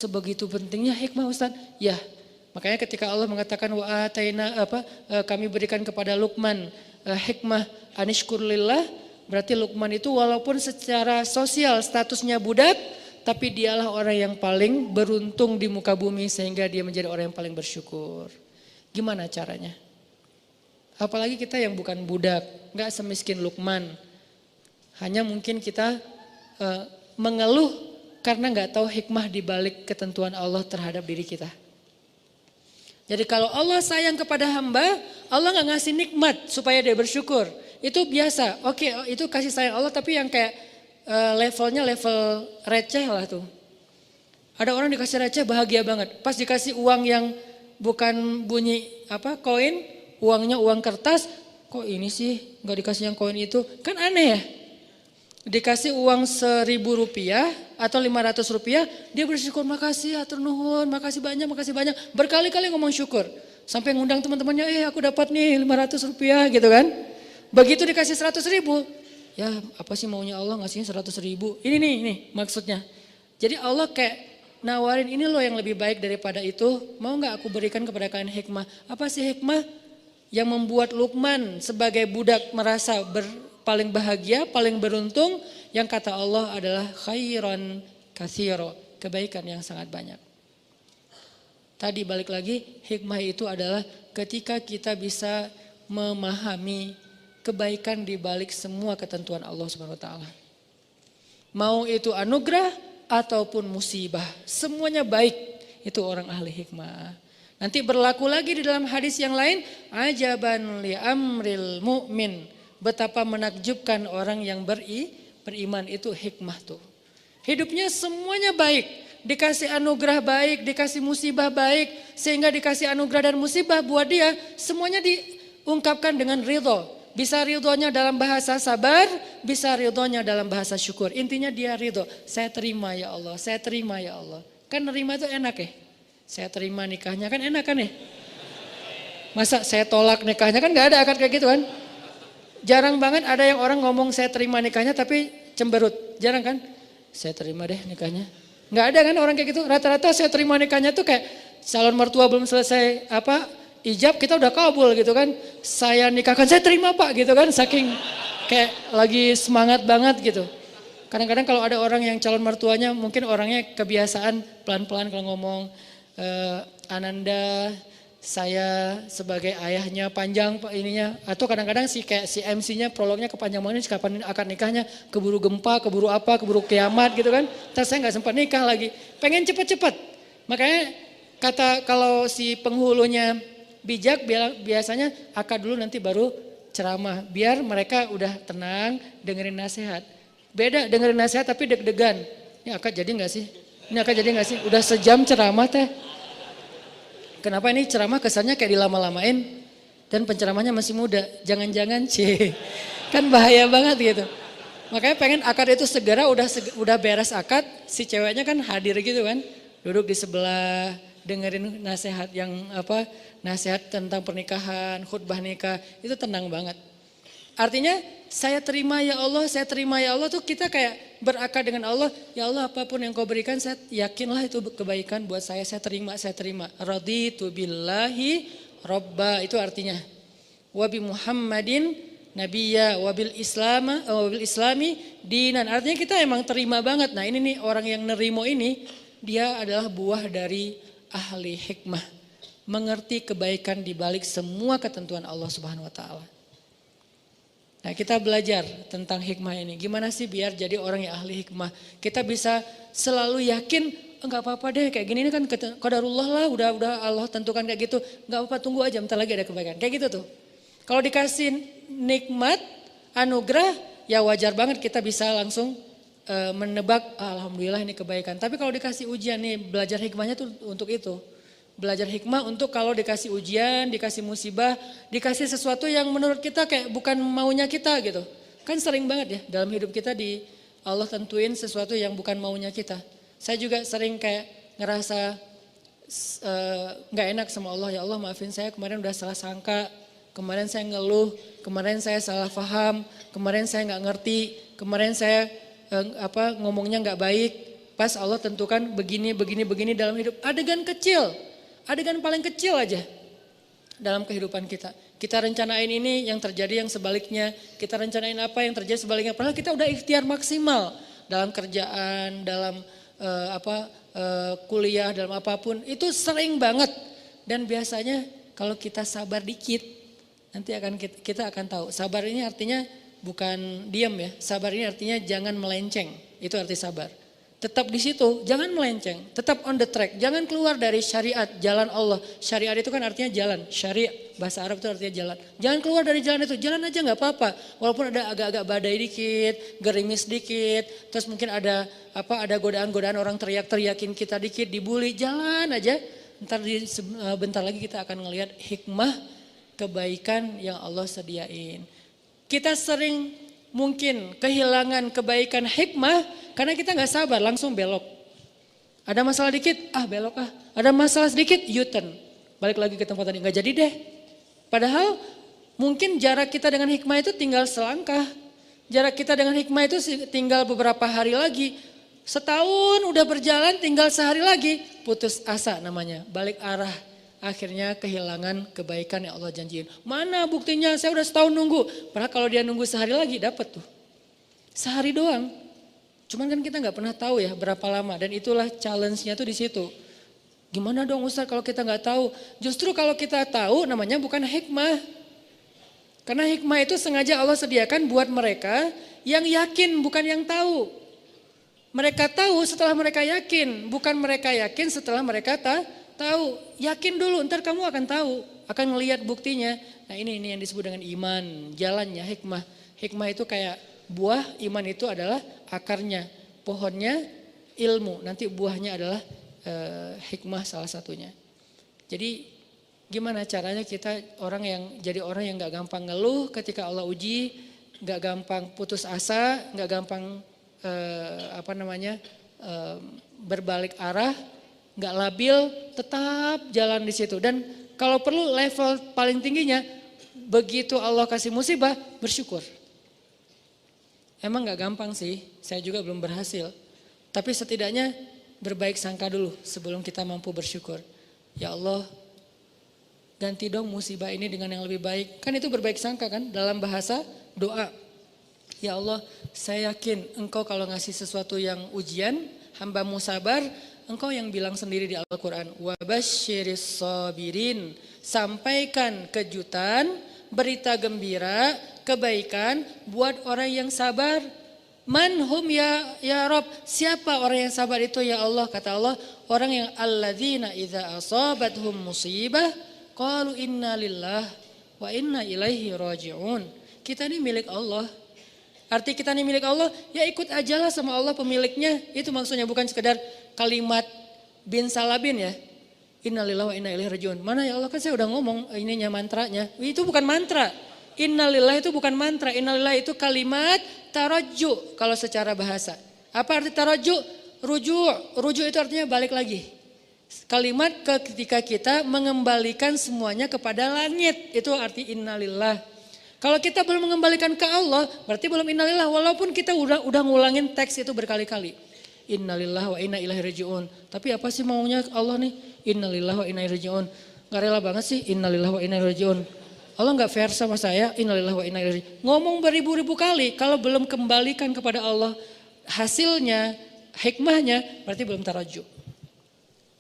Sebegitu pentingnya hikmah Ustaz. Ya, makanya ketika Allah mengatakan wa ataina kami berikan kepada Luqman hikmah anishkurlillah, berarti Luqman itu walaupun secara sosial statusnya budak, tapi dialah orang yang paling beruntung di muka bumi sehingga dia menjadi orang yang paling bersyukur. Gimana caranya? Apalagi kita yang bukan budak, gak semiskin Luqman. Hanya mungkin kita mengeluh karena gak tahu hikmah di balik ketentuan Allah terhadap diri kita. Jadi kalau Allah sayang kepada hamba, Allah gak ngasih nikmat supaya dia bersyukur. Itu biasa, oke itu kasih sayang Allah tapi yang kayak levelnya level receh lah tuh. Ada orang dikasih receh bahagia banget. Pas dikasih uang yang bukan bunyi koin, uangnya uang kertas, kok ini sih gak dikasih yang koin itu, kan aneh ya. Dikasih uang Rp1.000 atau Rp500, dia bersyukur, makasih atur nuhun, makasih banyak, berkali-kali ngomong syukur. Sampai ngundang teman-temannya, aku dapat nih Rp500 gitu kan. Begitu dikasih 100.000, ya apa sih maunya Allah ngasihnya 100.000. Ini nih maksudnya. Jadi Allah kayak nawarin ini loh yang lebih baik daripada itu, mau gak aku berikan kepada kalian hikmah. Apa sih hikmah yang membuat Luqman sebagai budak merasa paling bahagia, paling beruntung, yang kata Allah adalah khairan katsira, kebaikan yang sangat banyak. Tadi balik lagi, hikmah itu adalah ketika kita bisa memahami kebaikan di balik semua ketentuan Allah Subhanahu wa taala. Mau itu anugerah ataupun musibah, semuanya baik, itu orang ahli hikmah. Nanti berlaku lagi di dalam hadis yang lain, ajaban li amril mu'min. Betapa menakjubkan orang yang beriman, itu hikmah tuh. Hidupnya semuanya baik, dikasih anugerah baik, dikasih musibah baik, sehingga dikasih anugerah dan musibah buat dia, semuanya diungkapkan dengan ridho. Bisa ridhonya dalam bahasa sabar, bisa ridhonya dalam bahasa syukur. Intinya dia ridho, saya terima ya Allah, saya terima ya Allah. Kan nerima itu enak ya, saya terima nikahnya kan enak kan ya. Masa saya tolak nikahnya, kan gak ada akad kayak gitu kan. Jarang banget ada yang orang ngomong saya terima nikahnya tapi cemberut. Jarang kan? Saya terima deh nikahnya. Nggak ada kan orang kayak gitu. Rata-rata saya terima nikahnya tuh kayak calon mertua belum selesai ijab kita udah kabul gitu kan. Saya nikahkan, saya terima Pak gitu kan. Saking kayak lagi semangat banget gitu. Kadang-kadang kalau ada orang yang calon mertuanya mungkin orangnya kebiasaan pelan-pelan kalau ngomong Ananda, saya sebagai ayahnya panjang ininya, atau kadang-kadang si MC-nya prolognya kepanjang banget, kapan akan nikahnya, keburu gempa, keburu apa, keburu kiamat gitu kan. Terus saya nggak sempat nikah lagi, pengen cepet-cepet. Makanya kalau si penghulunya bijak biasanya akad dulu nanti baru ceramah, biar mereka udah tenang dengerin nasihat. Beda dengerin nasihat tapi deg-degan. Ini akad jadi nggak sih? Ini akad jadi nggak sih? Udah sejam ceramah teh. Kenapa ini ceramah kesannya kayak dilama-lamain dan penceramahnya masih muda. Jangan-jangan kan bahaya banget gitu. Makanya pengen akad itu segera udah beres akad, si ceweknya kan hadir gitu kan. Duduk di sebelah, dengerin nasihat nasihat tentang pernikahan, khutbah nikah, itu tenang banget. Artinya saya terima ya Allah, saya terima ya Allah tuh kita kayak berakad dengan Allah. Ya Allah apapun yang kau berikan saya yakinlah itu kebaikan buat saya terima, saya terima. Raditu billahi robba, itu artinya. Wabi Muhammadin nabiyya wabil islami dinan. Artinya kita emang terima banget. Nah ini nih orang yang nerimo ini, dia adalah buah dari ahli hikmah. Mengerti kebaikan di balik semua ketentuan Allah Subhanahu wa taala. Nah kita belajar tentang hikmah ini. Gimana sih biar jadi orang yang ahli hikmah. Kita bisa selalu yakin, enggak apa-apa deh kayak gini, ini kan qadarullah lah, udah Allah tentukan kayak gitu. Enggak apa-apa, tunggu aja bentar lagi ada kebaikan. Kayak gitu tuh. Kalau dikasih nikmat, anugerah, ya wajar banget kita bisa langsung menebak, alhamdulillah ini kebaikan. Tapi kalau dikasih ujian nih, belajar hikmahnya tuh untuk itu. Belajar hikmah untuk kalau dikasih ujian, dikasih musibah, dikasih sesuatu yang menurut kita kayak bukan maunya kita gitu. Kan sering banget ya dalam hidup kita Allah tentuin sesuatu yang bukan maunya kita. Saya juga sering kayak ngerasa gak enak sama Allah. Ya Allah maafin saya, kemarin udah salah sangka, kemarin saya ngeluh, kemarin saya salah paham, kemarin saya gak ngerti, kemarin saya ngomongnya gak baik. Pas Allah tentukan begini, begini, begini dalam hidup. Adegan kecil, adegan paling kecil aja dalam kehidupan kita. Kita rencanain ini, yang terjadi yang sebaliknya. Kita rencanain apa, yang terjadi sebaliknya. Padahal kita udah ikhtiar maksimal dalam kerjaan, dalam kuliah, dalam apapun. Itu sering banget. Dan biasanya kalau kita sabar dikit, nanti kita akan tahu. Sabar ini artinya bukan diam ya. Sabar ini artinya jangan melenceng. Itu arti sabar. Tetap di situ, jangan melenceng. Tetap on the track. Jangan keluar dari syariat, jalan Allah. Syariat itu kan artinya jalan. Syariat, bahasa Arab itu artinya jalan. Jangan keluar dari jalan itu. Jalan aja gak apa-apa. Walaupun ada agak-agak badai dikit, gerimis dikit. Terus mungkin ada godaan-godaan orang teriak-teriakin kita dikit, dibully. Jalan aja. Bentar lagi kita akan ngelihat hikmah kebaikan yang Allah sediain. Kita sering mungkin kehilangan kebaikan hikmah karena kita gak sabar langsung belok. Ada masalah dikit, belok . Ada masalah sedikit, U-turn. Balik lagi ke tempat tadi, gak jadi deh. Padahal mungkin jarak kita dengan hikmah itu tinggal selangkah. Jarak kita dengan hikmah itu tinggal beberapa hari lagi. Setahun udah berjalan tinggal sehari lagi, putus asa namanya, balik arah. Akhirnya kehilangan kebaikan yang Allah janjiin. Mana buktinya, saya udah setahun nunggu. Padahal kalau dia nunggu sehari lagi dapat tuh. Sehari doang. Cuman kan kita gak pernah tahu ya berapa lama. Dan itulah challenge-nya tuh di situ. Gimana dong Ustaz kalau kita gak tahu? Justru kalau kita tahu namanya bukan hikmah. Karena hikmah itu sengaja Allah sediakan buat mereka yang yakin bukan yang tahu. Mereka tahu setelah mereka yakin, bukan mereka yakin setelah mereka tahu. Yakin dulu, ntar kamu akan tahu, akan ngelihat buktinya. Nah ini yang disebut dengan iman, jalannya hikmah. Hikmah itu kayak buah, iman itu adalah akarnya, pohonnya ilmu, nanti buahnya adalah hikmah salah satunya. Jadi gimana caranya kita jadi orang yang gak gampang ngeluh ketika Allah uji, gak gampang putus asa, gak gampang berbalik arah, nggak labil, tetap jalan di situ. Dan kalau perlu level paling tingginya, begitu Allah kasih musibah, bersyukur. Emang nggak gampang sih, saya juga belum berhasil. Tapi setidaknya berbaik sangka dulu sebelum kita mampu bersyukur. Ya Allah, ganti dong musibah ini dengan yang lebih baik. Kan itu berbaik sangka kan dalam bahasa doa. Ya Allah, saya yakin Engkau kalau ngasih sesuatu yang ujian, hamba-Mu sabar, Engkau yang bilang sendiri di Al-Quran. Wabasyiris sabirin, sampaikan kejutan, berita gembira, kebaikan buat orang yang sabar. Manhum ya Rob, siapa orang yang sabar itu ya Allah? Kata Allah, orang yang alladzina idza asabathum musibah, qalu inna lillah wa inna ilaihi raji'un. Kita ini milik Allah. Arti kita ini milik Allah, ya ikut ajalah sama Allah pemiliknya. Itu maksudnya bukan sekedar kalimat bin salabin ya. Innalillahi wa inna ilaihi rajiun. Mana ya Allah, kan saya udah ngomong ininya mantranya. Itu bukan mantra. Innalillahi itu bukan mantra. Innalillahi itu kalimat tarajju kalau secara bahasa. Apa arti tarajju? Rujuk. Rujuk itu artinya balik lagi. Kalimat ketika kita mengembalikan semuanya kepada langit. Itu arti innalillah. Kalau kita belum mengembalikan ke Allah, berarti belum innalillah. Walaupun kita udah ngulangin teks itu berkali-kali. Innalillah wa inna ilaihi rajiun. Tapi apa sih maunya Allah nih? Innalillah wa inna ilaihi rajiun. Gak rela banget sih innalillah wa inna ilaihi rajiun. Allah gak fair sama saya, innalillah wa inna ilaihi rajiun. Ngomong beribu-ribu kali, kalau belum kembalikan kepada Allah hasilnya, hikmahnya, berarti belum taraju.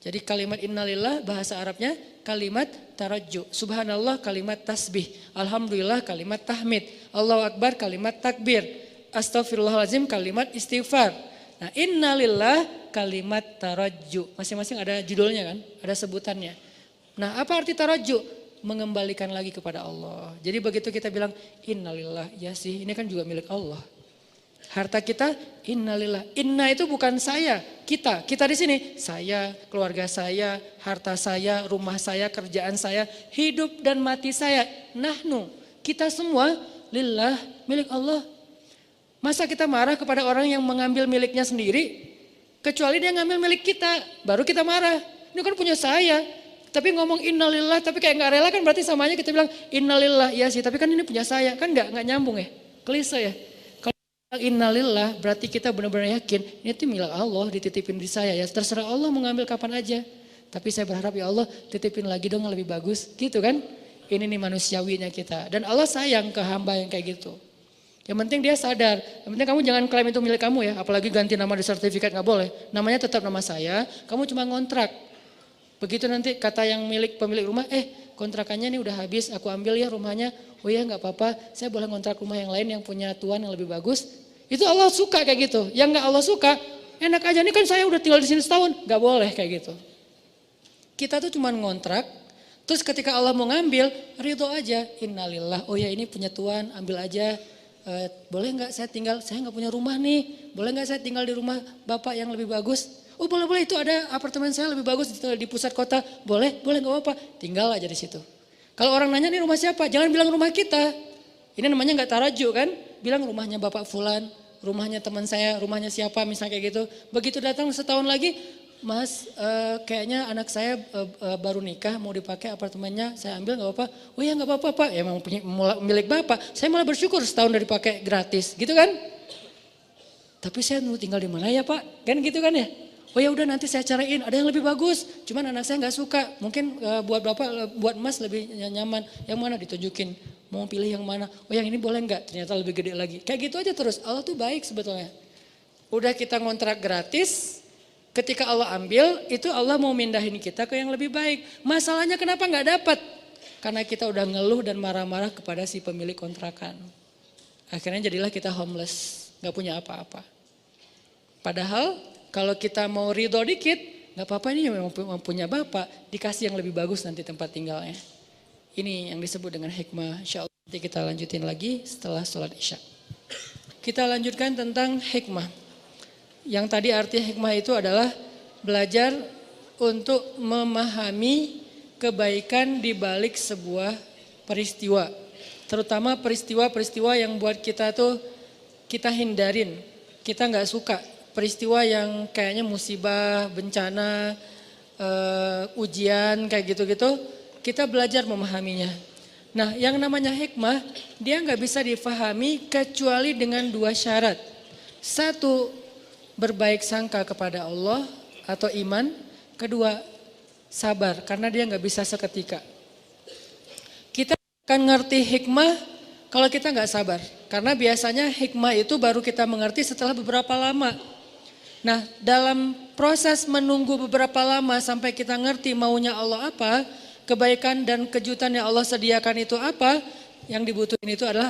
Jadi kalimat innalillah bahasa Arabnya kalimat tarajju. Subhanallah kalimat tasbih. Alhamdulillah kalimat tahmid. Allahu Akbar kalimat takbir. Astaghfirullahaladzim kalimat istighfar. Nah innalillah kalimat tarajju. Masing-masing ada judulnya kan, ada sebutannya. Nah apa arti tarajju? Mengembalikan lagi kepada Allah. Jadi begitu kita bilang innalillah, ya sih ini kan juga milik Allah. Harta kita innalillah. Inna itu bukan saya, kita. Kita di sini, saya, keluarga saya, harta saya, rumah saya, kerjaan saya, hidup dan mati saya. Nahnu, kita semua lillah, milik Allah. Masa kita marah kepada orang yang mengambil miliknya sendiri? Kecuali dia ngambil milik kita, baru kita marah. Ini kan punya saya. Tapi ngomong innalillah, tapi kayak gak rela kan berarti samanya kita bilang innalillah. Ya sih, tapi kan ini punya saya. Kan gak nyambung ya, klise ya. Innalillah berarti kita benar-benar yakin ini tuh milik Allah, dititipin di saya ya. Terserah Allah mau ngambil kapan aja. Tapi saya berharap ya Allah titipin lagi dong yang lebih bagus gitu kan. Ini nih manusiawinya kita. Dan Allah sayang ke hamba yang kayak gitu. Yang penting dia sadar. Yang penting kamu jangan klaim itu milik kamu ya. Apalagi ganti nama di sertifikat gak boleh. Namanya tetap nama saya, kamu cuma ngontrak. Begitu nanti kata yang pemilik rumah, kontrakannya nih udah habis, aku ambil ya rumahnya. Oh iya gak apa-apa, saya boleh ngontrak rumah yang lain yang punya tuan yang lebih bagus. Itu Allah suka kayak gitu. Yang gak Allah suka, enak aja nih kan saya udah tinggal di sini setahun. Gak boleh kayak gitu. Kita tuh cuma ngontrak, terus ketika Allah mau ngambil, ridho aja. Innalillah, oh ya ini punya tuan, ambil aja. Boleh gak saya tinggal, saya gak punya rumah nih. Boleh gak saya tinggal di rumah bapak yang lebih bagus? Oh boleh, itu ada apartemen saya lebih bagus di pusat kota. Boleh gak apa-apa, tinggal aja di situ. Kalau orang nanya nih rumah siapa, jangan bilang rumah kita. Ini namanya gak tarajuk kan, bilang rumahnya bapak fulan, rumahnya teman saya, rumahnya siapa misalnya kayak gitu. Begitu datang setahun lagi, Mas kayaknya anak saya baru nikah mau dipakai apartemennya, saya ambil gak apa-apa. Oh ya gak apa-apa Pak, ya emang milik bapak. Saya malah bersyukur setahun udah dipakai gratis gitu kan. Tapi saya mau tinggal di mana ya Pak, kan gitu kan ya. Oh ya udah nanti saya cariin, ada yang lebih bagus. Cuman anak saya nggak suka, mungkin buat bapak, buat mas lebih nyaman. Yang mana ditunjukin, mau pilih yang mana. Oh yang ini boleh nggak? Ternyata lebih gede lagi. Kayak gitu aja terus. Allah tuh baik sebetulnya. Udah kita ngontrak gratis, ketika Allah ambil, itu Allah mau mindahin kita ke yang lebih baik. Masalahnya kenapa nggak dapat? Karena kita udah ngeluh dan marah-marah kepada si pemilik kontrakan. Akhirnya jadilah kita homeless, nggak punya apa-apa. Padahal kalau kita mau ridho dikit, gak apa-apa ini memang punya bapak, dikasih yang lebih bagus nanti tempat tinggalnya. Ini yang disebut dengan hikmah. Insya Allah nanti kita lanjutin lagi setelah sholat isya. Kita lanjutkan tentang hikmah. Yang tadi arti hikmah itu adalah belajar untuk memahami kebaikan di balik sebuah peristiwa. Terutama peristiwa-peristiwa yang buat kita tuh kita hindarin, kita gak suka. Peristiwa yang kayaknya musibah, bencana, ujian kayak gitu-gitu, kita belajar memahaminya. Nah yang namanya hikmah, dia nggak bisa difahami kecuali dengan dua syarat. Satu, berbaik sangka kepada Allah atau iman. Kedua, sabar karena dia nggak bisa seketika. Kita akan ngerti hikmah kalau kita nggak sabar. Karena biasanya hikmah itu baru kita mengerti setelah beberapa lama. Nah dalam proses menunggu beberapa lama sampai kita ngerti maunya Allah apa, kebaikan dan kejutan yang Allah sediakan itu apa, yang dibutuhin itu adalah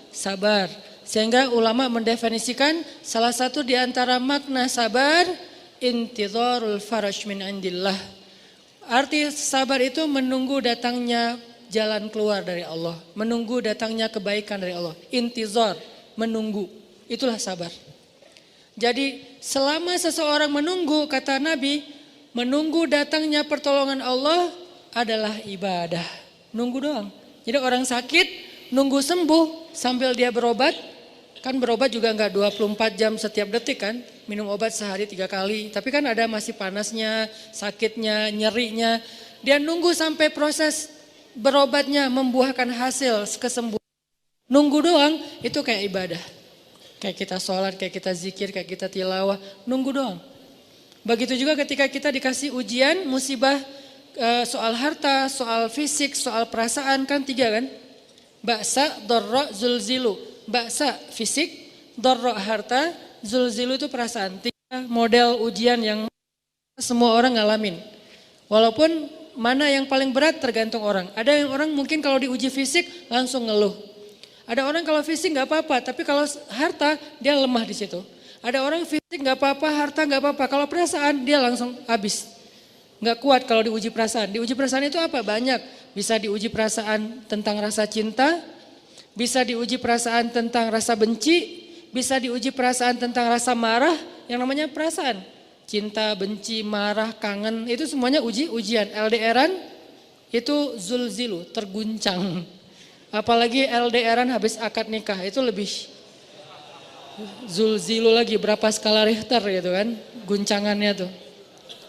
sabar. Sehingga ulama mendefinisikan salah satu di antara makna sabar, intidharul faraj min indillah. Arti sabar itu menunggu datangnya jalan keluar dari Allah, menunggu datangnya kebaikan dari Allah. Intizar, menunggu, itulah sabar. Jadi selama seseorang menunggu, kata Nabi, menunggu datangnya pertolongan Allah adalah ibadah. Nunggu doang. Jadi orang sakit nunggu sembuh sambil dia berobat. Kan berobat juga enggak 24 jam setiap detik kan. Minum obat sehari 3 kali. Tapi kan ada masih panasnya, sakitnya, nyerinya. Dia nunggu sampai proses berobatnya membuahkan hasil kesembuhan. Nunggu doang itu kayak ibadah. Kayak kita sholat, kayak kita zikir, kayak kita tilawah, nunggu doang. Begitu juga ketika kita dikasih ujian, musibah, soal harta, soal fisik, soal perasaan, kan 3 kan. Ba'sa, dharra, zulzilu. Ba'sa fisik, dharra harta, zulzilu itu perasaan. 3 model ujian yang semua orang ngalamin. Walaupun mana yang paling berat tergantung orang. Ada yang orang mungkin kalau diuji fisik langsung ngeluh. Ada orang kalau fisik nggak apa-apa, tapi kalau harta dia lemah di situ. Ada orang fisik nggak apa-apa, harta nggak apa-apa. Kalau perasaan dia langsung habis, nggak kuat kalau diuji perasaan. Diuji perasaan itu apa? Banyak. Bisa diuji perasaan tentang rasa cinta, bisa diuji perasaan tentang rasa benci, bisa diuji perasaan tentang rasa marah. Yang namanya perasaan, cinta, benci, marah, kangen, itu semuanya ujian. LDRan itu zulzilu, terguncang. Apalagi LDRan habis akad nikah itu lebih zulzilu lagi, berapa skala Richter gitu kan guncangannya tuh.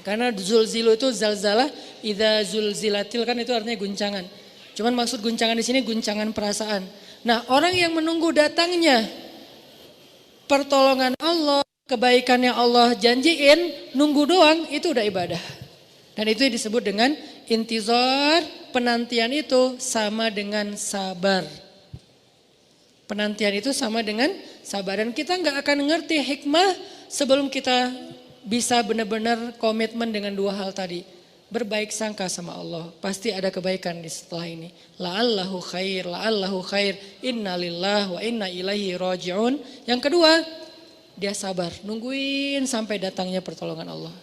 Karena zulzilu itu zalzalah, idza zulzilatil kan itu artinya guncangan. Cuman maksud guncangan di sini guncangan perasaan. Nah, orang yang menunggu datangnya pertolongan Allah, kebaikan yang Allah janjiin, nunggu doang itu udah ibadah. Dan itu disebut dengan intizar, penantian itu sama dengan sabar. Penantian itu sama dengan sabar. Dan kita nggak akan ngerti hikmah sebelum kita bisa benar-benar komitmen dengan dua hal tadi. Berbaik sangka sama Allah. Pasti ada kebaikan di setelah ini. La'allahu khair, la'allahu khair. Inna lillah wa inna ilaihi raji'un. Yang kedua, dia sabar. Nungguin sampai datangnya pertolongan Allah.